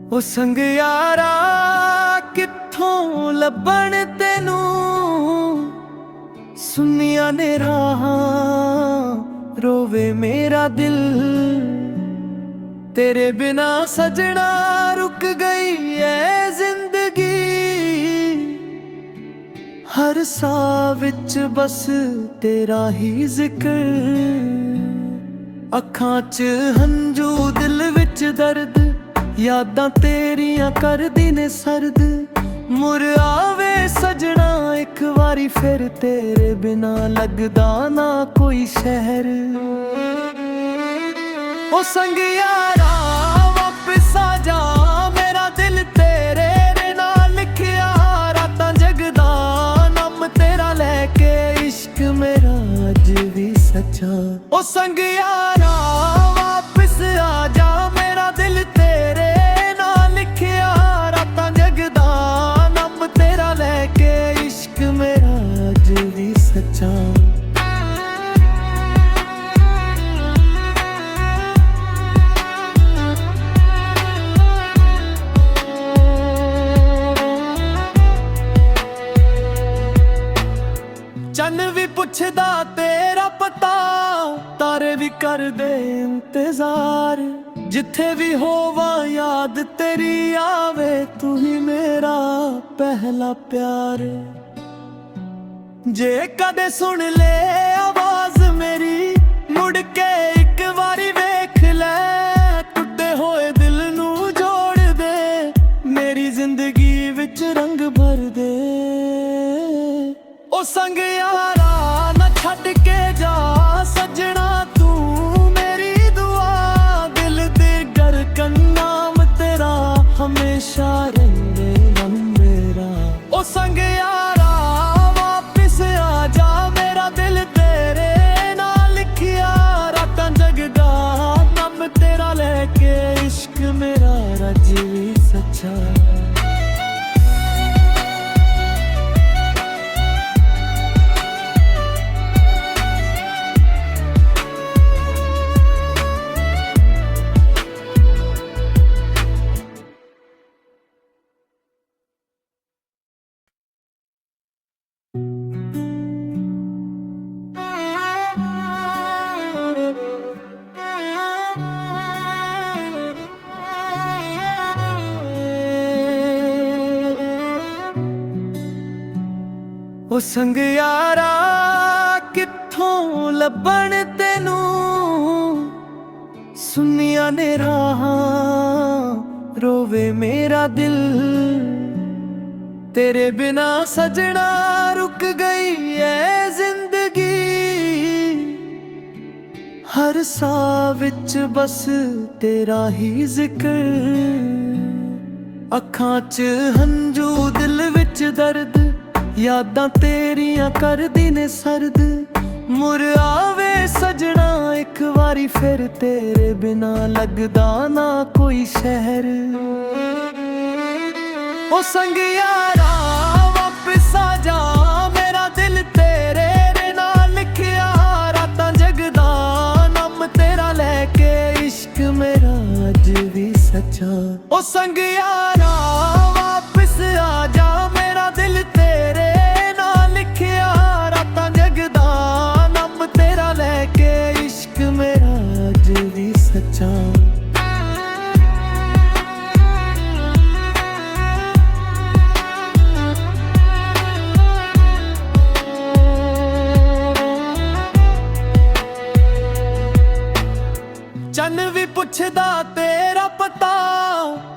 ओ संग यारा कित्थों लभण तैनू, सुनिया ने राहां रोवे मेरा दिल। तेरे बिना सजना रुक गई है जिंदगी, हर साह विच बस तेरा ही जिक्र। अखां च हंजू दिल विच दर्द, यादां तेरियां करदी ने सर्द। मुर आवे सजना एक वारी फिर, तेरे बिना लगदा ना कोई शहर। ओ संग यारा वापस आ जा, मेरा दिल तेरे नाल लिखिया। रातां जगदा नाम तेरा लैके, इश्क मेरा अज भी सच्चा। ओ संग यारा वापस आ जा, मेरा दिल तेरे नाल लिखिया। रातां जगदा नाम तेरा लैके, इश्क मेरा अज भी सच्चा। चन भी पुछदा तेरा पता, तारे भी कर दे इंतजार। जिथे भी होवा याद तेरी आवे, तू ही मेरा पहला प्यार। जे कदे सुन ले आवाज मेरी, मुड़ के एक बारी वेख ले। टुटे होए दिल नू जोड़ दे, मेरी जिंदगी विच रंग भर दे। ओ संग यारा ना छड़ के जा सजना, तू मेरी दुआ। दिल दे धड़कन नाम तेरा हमेशा रहे हम मेरा। ओ संग यारा वापस आ जा, मेरा दिल तेरे नाल लिखिया। रातां जगदा नाम तेरा लेके, इश्क मेरा रज भी सच्चा। ओ संग यारा कित्थों लभण तैनू, सुनिया ने राहां रोवे मेरा दिल। तेरे बिना सजना रुक गई है जिंदगी, हर साह विच बस तेरा ही जिक्र। अखां च हंजू दिल विच दर्द, यादां तेरियां करदी ने सर्द। मुर आवे सजना एक वारी फिर, तेरे बिना लगदा ना कोई शहर। ओ संग यारा वापस आ जा, मेरा दिल तेरे नाल लिखिया। रातां जगदा नाम तेरा लैके, इश्क मेरा अज भी सच्चा। ओ संग यारा वापस आ जा, मेरा दिल तेरे नाल लिखिया। रातां जगदा नाम तेरा लैके, इश्क मेरा अज भी सच्चा। चन भी पुछदा तेरा पता,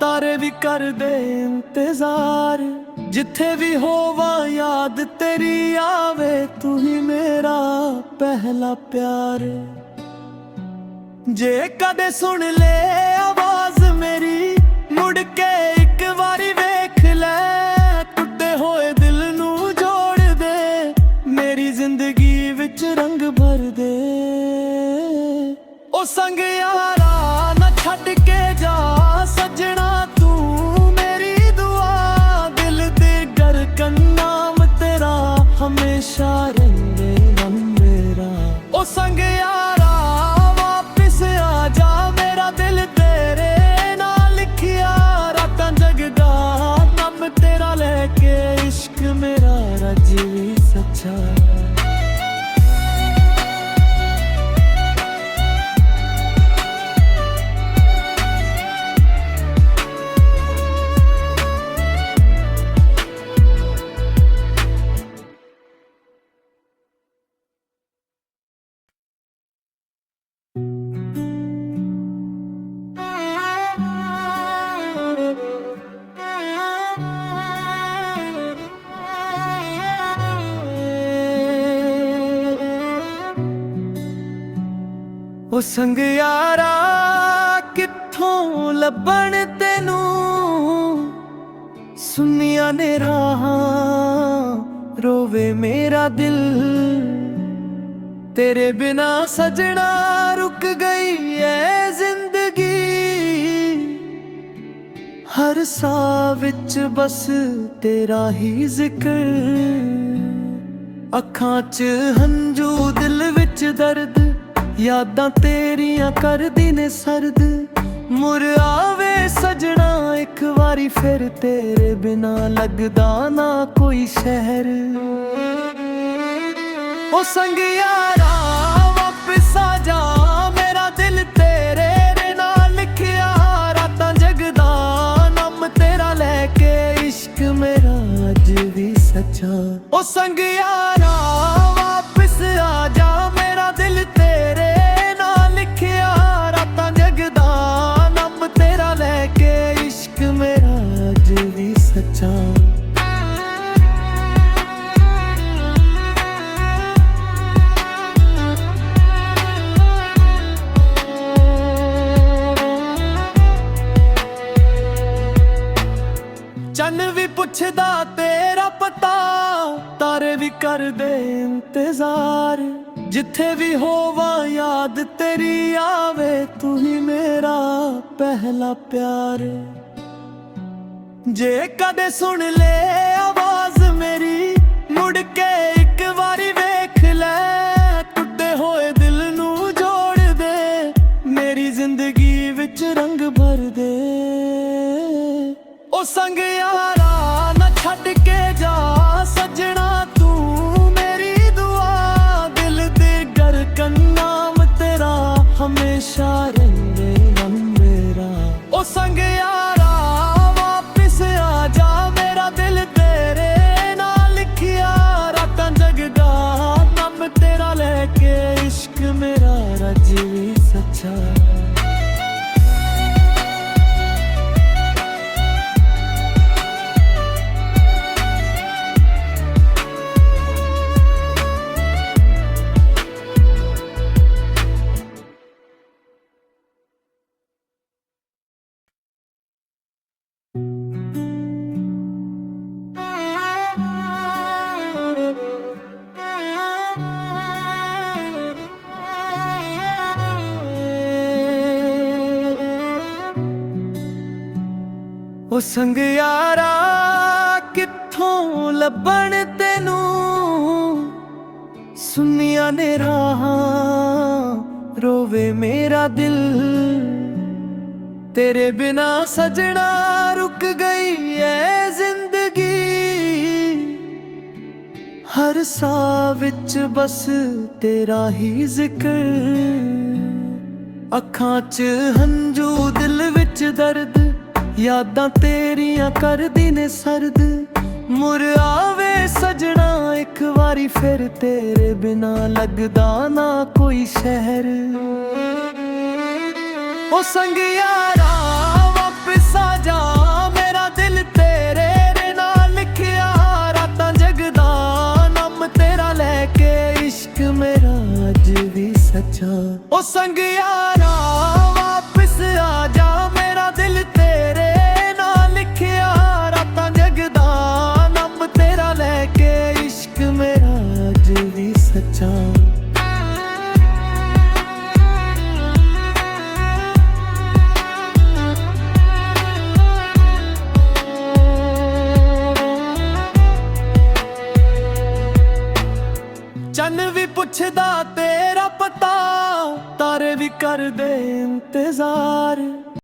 तारे भी कर दे इंतजार। जिथे भी होवा याद तेरी आवे, तू ही मेरा पहला प्यार। जे कदे सुन ले आवाज मेरी, मुड़ के एक बारी वेख ले। टुटे होए दिल नू जोड़ दे, मेरी जिंदगी विच रंग भर दे। ओ संग यारा ना छड़ के जा सजना, तू मेरी दुआ। दिल दे धड़कन नाम तेरा हमेशा रहे हम मेरा। ओ संग यारा वापस आ जा, मेरा दिल तेरे नाल लिखिया। ਉਹ ਸੰਗ ਯਾਰਾ ਕਿੱਥੋਂ ਲੱਭਣ ਤੈਨੂੰ, ਸੁਨੀਆਂ ਨੇ ਰਾਹਾਂ ਰੋਵੇ ਮੇਰਾ ਦਿਲ। ਤੇਰੇ ਬਿਨਾ ਸਜਣਾ ਰੁਕ ਗਈ ਐ ਜ਼ਿੰਦਗੀ, ਹਰ ਸਾਹ ਵਿੱਚ ਬਸ ਤੇਰਾ ਹੀ ਜ਼ਿਕਰ। ਅੱਖਾਂ 'ਚ ਹੰਝੂ ਦਿਲ ਵਿੱਚ ਦਰਦ, ਯਾਦਾਂ ਤੇਰੀਆਂ ਕਰਦੀ ਨੇ ਸਰਦ। ਮੁਰ ਆਵੇ ਸਜਣਾ ਇੱਕ ਵਾਰੀ ਫਿਰ, ਤੇਰੇ ਬਿਨਾ ਲੱਗਦਾ ਨਾ ਕੋਈ ਸ਼ਹਿਰ। ਉਹ ਸੰਗ ਯਾਰਾ ਵਾਪਿਸ ਆ ਜਾ, ਮੇਰਾ ਦਿਲ ਤੇਰੇ ਨਾਲ ਲਿਖਿਆ। ਰਾਤਾਂ ਜਗਦਾ ਨਾਮ ਤੇਰਾ ਲੈ ਕੇ, ਇਸ਼ਕ ਮੇਰਾ ਅੱਜ ਵੀ ਸੱਚਾ। ਉਹ ਸੰਗ ਯਾਰਾ ਵਾਪਿਸ ਆ ਜਾ, ਮੇਰਾ ਦਿਲ ਤੇਰੇ ਨਾਲ ਲਿਖਿਆ। ਰਾਤਾਂ ਜਗਦਾ ਨਾਮ ਤੇਰਾ ਲੈ ਕੇ, ਇਸ਼ਕ ਮੇਰਾ ਅੱਜ ਵੀ ਸੱਚਾ। ਚੰਨ ਵੀ ਪੁੱਛਦਾ ਤੇਰਾ ਪਤਾ, ਤਾਰੇ ਵੀ ਕਰਦੇ ਇੰਤਜ਼ਾਰ। ਜਿੱਥੇ ਵੀ ਹੋਵਾਂ ਯਾਦ ਤੇਰੀ ਆਵੇ, ਤੂੰ ਹੀ ਮੇਰਾ ਪਹਿਲਾ ਪਿਆਰ। ਜੇ ਕਦੇ ਸੁਣ ਲੈ ਆਵਾਜ਼ ਮੇਰੀ, ਮੁੜ ਕੇ ਇੱਕ ਵਾਰੀ ਵੇਖ ਲੈ। ਟੁੱਟੇ ਹੋਏ ਦਿਲ ਨੂੰ ਜੋੜ ਦੇ, ਮੇਰੀ ਜ਼ਿੰਦਗੀ ਵਿੱਚ ਰੰਗ ਭਰ ਦੇ। ਉਹ ਸੰਗ ਯਾਰਾ ਨਾ ਛੱਡ ਕੇ ਜਾ ਸਜਣਾ, ਤੂੰ ਮੇਰੀ ਦੁਆ। ਦਿਲ ਦੇ ਧੜਕਨ ਨਾਮ ਤੇਰਾ ਹਮੇਸ਼ਾ ਰਹਿੰਦੇ ਨਾ ਮੇਰਾ। ਉਹ ਸੰਗ ਯਾਰਾ ਵਾਪਿਸ ਆ ਜਾ, ਮੇਰਾ ਦਿਲ ਤੇਰੇ ਨਾਲ ਲਿਖਿਆ। ਰਾਤਾਂ ਜਗਦਾ ਨਾਮ ਤੇਰਾ ਲੈ ਕੇ, ਇਸ਼ਕ ਮੇਰਾ ਰੱਜ ਵੀ ਸੱਚਾ। ਉਹ ਸੰਗ ਯਾਰਾ ਕਿੱਥੋਂ ਲੱਭਣ ਤੈਨੂੰ, ਸੁਨੀਆਂ ਨੇ ਰਾਹਾਂ ਰੋਵੇ ਮੇਰਾ ਦਿਲ। ਤੇਰੇ ਬਿਨਾ ਸਜਣਾ ਰੁਕ ਗਈ ਐ ਜ਼ਿੰਦਗੀ, ਹਰ ਸਾਹ ਵਿੱਚ ਬਸ ਤੇਰਾ ਹੀ ਜ਼ਿਕਰ। ਅੱਖਾਂ 'ਚ ਹੰਝੂ ਦਿਲ ਵਿੱਚ ਦਰਦ, ਯਾਦਾਂ ਤੇਰੀਆਂ ਕਰਦੀ ਨੇ ਸਰਦ। ਮੁਰ ਆਵੇ ਸਜਣਾ ਇੱਕ ਵਾਰੀ ਫਿਰ, ਤੇਰੇ ਬਿਨਾ ਲੱਗਦਾ ਨਾ ਕੋਈ ਸ਼ਹਿਰ। ਉਹ ਸੰਗ ਯਾਰਾ ਵਾਪਿਸ ਆ ਜਾ, ਮੇਰਾ ਦਿਲ ਤੇਰੇ ਨਾਲ ਲਿਖਿਆ। ਰਾਤਾਂ ਜਗਦਾ ਨਾਮ ਤੇਰਾ ਲੈ ਕੇ, ਇਸ਼ਕ ਮੇਰਾ ਅੱਜ ਵੀ ਸੱਚਾ। ਉਹ ਸੰਗ ਯਾਰਾ ਵਾਪਿਸ ਆ ਜਾ, ਮੇਰਾ ਦਿਲ ਤੇਰੇ ਨਾਲ ਲਿਖਿਆ। ਰਾਤਾਂ ਜਗਦਾ ਨਾਮ ਤੇਰਾ ਲੈ ਕੇ, ਇਸ਼ਕ ਮੇਰਾ ਅੱਜ ਵੀ ਸੱਚਾ। ਚੰਨ ਵੀ ਪੁੱਛਦਾ ਤੇਰਾ ਪਤਾ, ਤਾਰੇ ਵੀ ਕਰਦੇ ਇੰਤਜ਼ਾਰ।